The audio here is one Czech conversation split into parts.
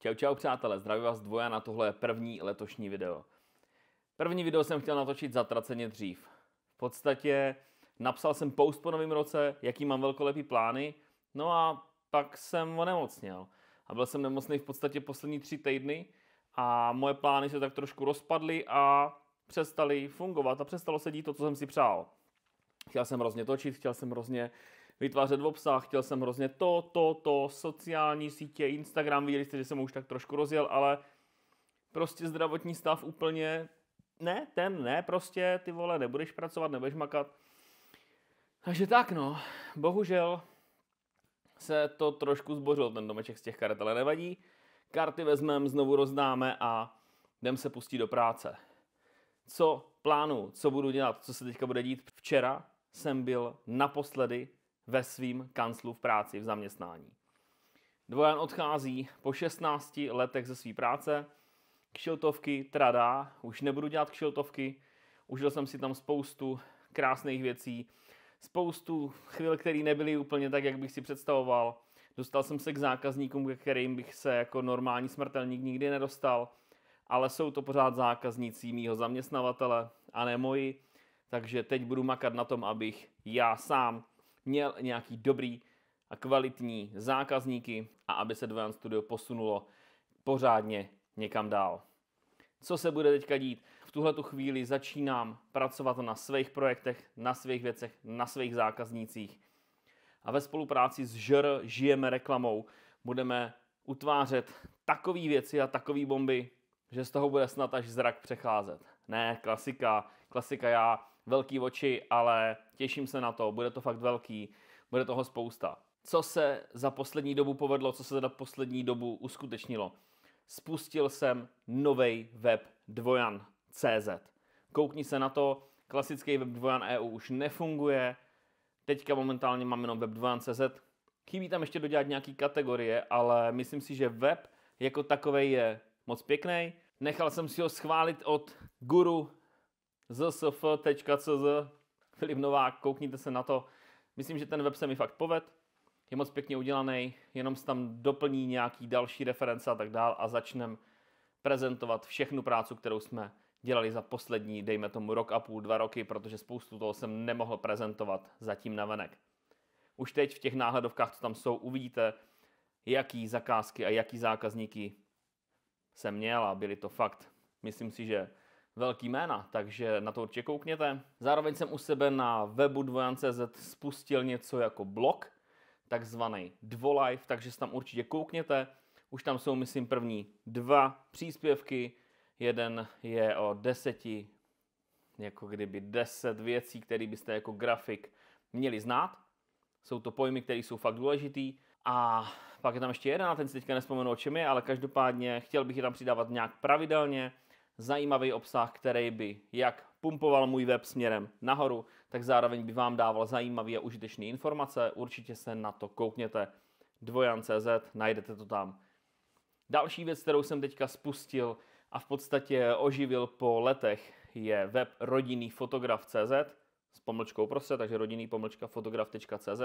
Čau čau přátelé, zdraví vás Dvojan a tohle je první letošní video. První video jsem chtěl natočit zatraceně dřív. V podstatě napsal jsem post po novém roce, jaký mám velkolepý plány, no a pak jsem onemocněl. A byl jsem nemocný v podstatě poslední 3 týdny a moje plány se tak trošku rozpadly a přestaly fungovat a přestalo se dít to, co jsem si přál. Chtěl jsem hrozně točit, chtěl jsem hrozně vytvářet obsah, chtěl jsem hrozně sociální sítě, Instagram, viděli jste, že jsem už tak trošku rozjel, ale prostě zdravotní stav úplně, prostě ty vole, nebudeš pracovat, nebudeš makat. Takže tak no, bohužel se to trošku zbořilo, ten domeček z těch karet, ale nevadí. Karty vezmeme, znovu rozdáme a jdem se pustit do práce. Co plánu, co budu dělat, co se teďka bude dít? Včera jsem byl naposledy ve svým kanclu v práci, v zaměstnání. Dvojan odchází po 16 letech ze své práce. Kšiltovky, tradá, už nebudu dělat kšiltovky. Užil jsem si tam spoustu krásných věcí, spoustu chvil, které nebyly úplně tak, jak bych si představoval. Dostal jsem se k zákazníkům, ke kterým bych se jako normální smrtelník nikdy nedostal, ale jsou to pořád zákazníci mýho zaměstnavatele a ne moji, takže teď budu makat na tom, abych já sám měl nějaký dobrý a kvalitní zákazníky a aby se Dvojan Studio posunulo pořádně někam dál. Co se bude teďka dít? V tuhletu chvíli začínám pracovat na svých projektech, na svých věcech, na svých zákaznících. A ve spolupráci s ŽR Žijeme reklamou budeme utvářet takové věci a takové bomby, že z toho bude snad až zrak přecházet. Ne, klasika já, velký oči, ale těším se na to, bude to fakt velký, bude toho spousta. Co se za poslední dobu povedlo, co se za poslední dobu uskutečnilo? Spustil jsem nový web Dvojan.cz. Koukni se na to, klasický web Dvojan EU už nefunguje, teďka momentálně mám jenom web Dvojan.cz. Chybí tam ještě dodělat nějaký kategorie, ale myslím si, že web jako takovej je moc pěkný. Nechal jsem si ho schválit od guru zsf.cz, Filip Novák, koukněte se na to. Myslím, že ten web se mi fakt poved, je moc pěkně udělaný, jenom se tam doplní nějaký další reference a tak dál a začneme prezentovat všechnu práci, kterou jsme dělali za poslední, dejme tomu rok a půl, 2 roky, protože spoustu toho jsem nemohl prezentovat zatím navenek. Už teď v těch náhledovkách, co tam jsou, uvidíte, jaký zakázky a jaký zákazníky jsem měl a byli to fakt, myslím si, že velký jména, takže na to určitě koukněte. Zároveň jsem u sebe na webu Dvojan.cz spustil něco jako blog, takzvaný Dvolife, takže se tam určitě koukněte. Už tam jsou, myslím, první 2 příspěvky. Jeden je o 10, jako kdyby 10 věcí, které byste jako grafik měli znát. Jsou to pojmy, které jsou fakt důležitý. A pak je tam ještě jeden, a ten si teďka nespomenu, o čem je, ale každopádně chtěl bych je tam přidávat nějak pravidelně. Zajímavý obsah, který by jak pumpoval můj web směrem nahoru, tak zároveň by vám dával zajímavé a užitečné informace. Určitě se na to koukněte. Dvojan.cz, najdete to tam. Další věc, kterou jsem teďka spustil a v podstatě oživil po letech, je web rodinnyfotograf.cz s pomlčkou prostě, takže rodinný-fotograf.cz.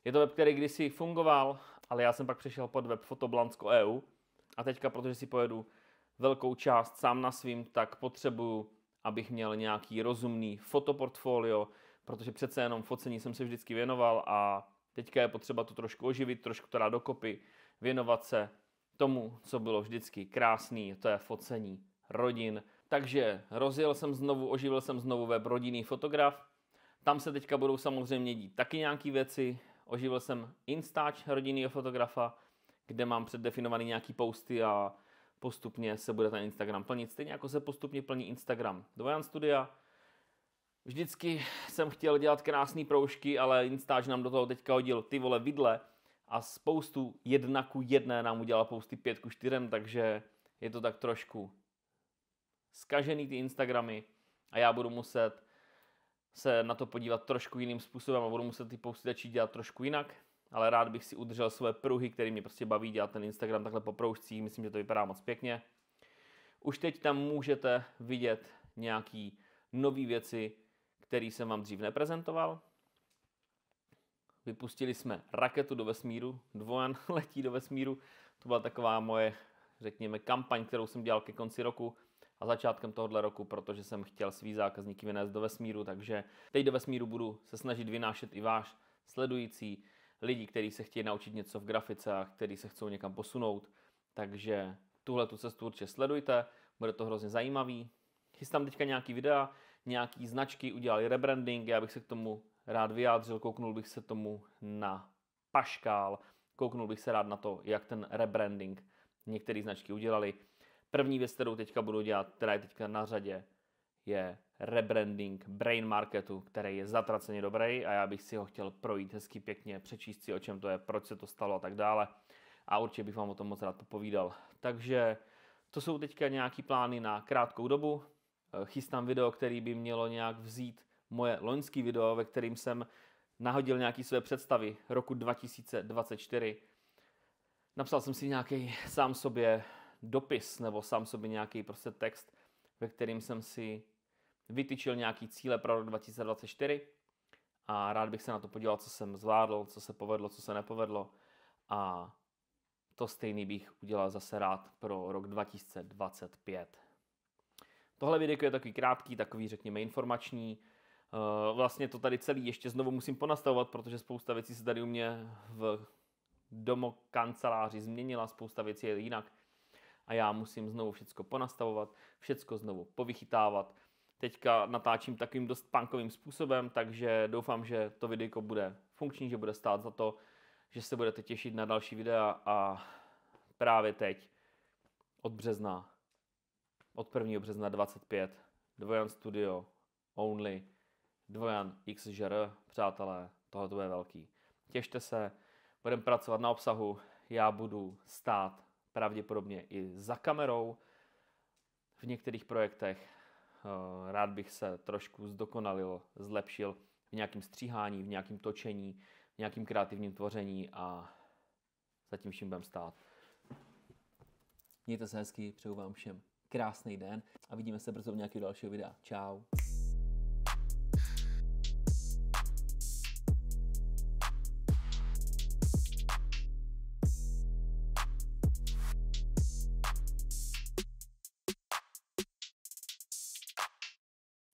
Je to web, který kdysi fungoval, ale já jsem pak přešel pod web Fotoblansko.eu a teďka, protože si pojedu velkou část sám na svým, tak potřebuju, abych měl nějaký rozumný fotoportfolio, protože přece jenom focení jsem se vždycky věnoval a teďka je potřeba to trošku oživit, trošku to dát dokopy, věnovat se tomu, co bylo vždycky krásný, to je focení rodin. Takže oživil jsem znovu web Rodinný fotograf. Tam se teďka budou samozřejmě dít taky nějaký věci. Oživil jsem Instač rodinného fotografa, kde mám předdefinovaný nějaký posty a postupně se bude ten Instagram plnit. Stejně jako se postupně plní Instagram Dvojan Studia. Vždycky jsem chtěl dělat krásné proužky, ale Instač nám do toho teďka hodil ty vole vidle a spoustu 1:1 nám udělal posty 5:4, takže je to tak trošku zkažený ty Instagramy a já budu muset se na to podívat trošku jiným způsobem a budu muset ty posty začít dělat trošku jinak, ale rád bych si udržel své pruhy, které mě prostě baví dělat ten Instagram takhle po proužcích, myslím, že to vypadá moc pěkně. Už teď tam můžete vidět nějaký nový věci, které jsem vám dřív neprezentoval. Vypustili jsme raketu do vesmíru, Dvojan letí do vesmíru, To byla taková moje, řekněme, kampaň, kterou jsem dělal ke konci roku a začátkem tohohle roku, protože jsem chtěl svý zákazníky vynést do vesmíru, takže teď do vesmíru budu se snažit vynášet i váš sledující, lidi, kteří se chtějí naučit něco v grafice a kteří se chcou někam posunout. Takže tuhle tu cestu určitě sledujte, bude to hrozně zajímavý. Chystám teďka nějaký videa, nějaký značky, udělali rebranding, já bych se k tomu rád vyjádřil, kouknul bych se tomu na paškál, kouknul bych se rád na to, jak ten rebranding některé značky udělali. První věc, kterou teďka budu dělat, která je teďka na řadě, je rebranding Brain Marketu, který je zatraceně dobrý a já bych si ho chtěl projít hezky pěkně, přečíst si, o čem to je, proč se to stalo a tak dále. A určitě bych vám o tom moc rád povídal. Takže to jsou teďka nějaký plány na krátkou dobu. Chystám video, který by mělo nějak vzít moje loňský video, ve kterým jsem nahodil nějaké své představy roku 2024. Napsal jsem si nějaký sám sobě dopis nebo sám sobě nějaký prostě text, ve kterým jsem si vytyčil nějaký cíle pro rok 2024 a rád bych se na to podíval, co jsem zvládl, co se povedlo, co se nepovedlo a to stejný bych udělal zase rád pro rok 2025. Tohle video je takový krátký, takový řekněme informační. Vlastně to tady celý ještě znovu musím ponastavovat, protože spousta věcí se tady u mě v domokanceláři změnila, spousta věcí je jinak a já musím znovu všecko ponastavovat, všecko znovu povychytávat. Teďka natáčím takovým dost punkovým způsobem, takže doufám, že to videjko bude funkční, že bude stát za to, že se budete těšit na další videa a právě teď od března, od 1. března 25, Dvojan Studio Only, Dvojan XŽR, přátelé, tohle to bude velký. Těšte se, budeme pracovat na obsahu, já budu stát pravděpodobně i za kamerou v některých projektech. Rád bych se trošku zdokonalil, zlepšil v nějakém stříhání, v nějakém točení, v nějakém kreativním tvoření a zatím vším budeme stát. Mějte se hezky, přeju vám všem krásný den a vidíme se brzo u nějakého dalšího videa. Čau.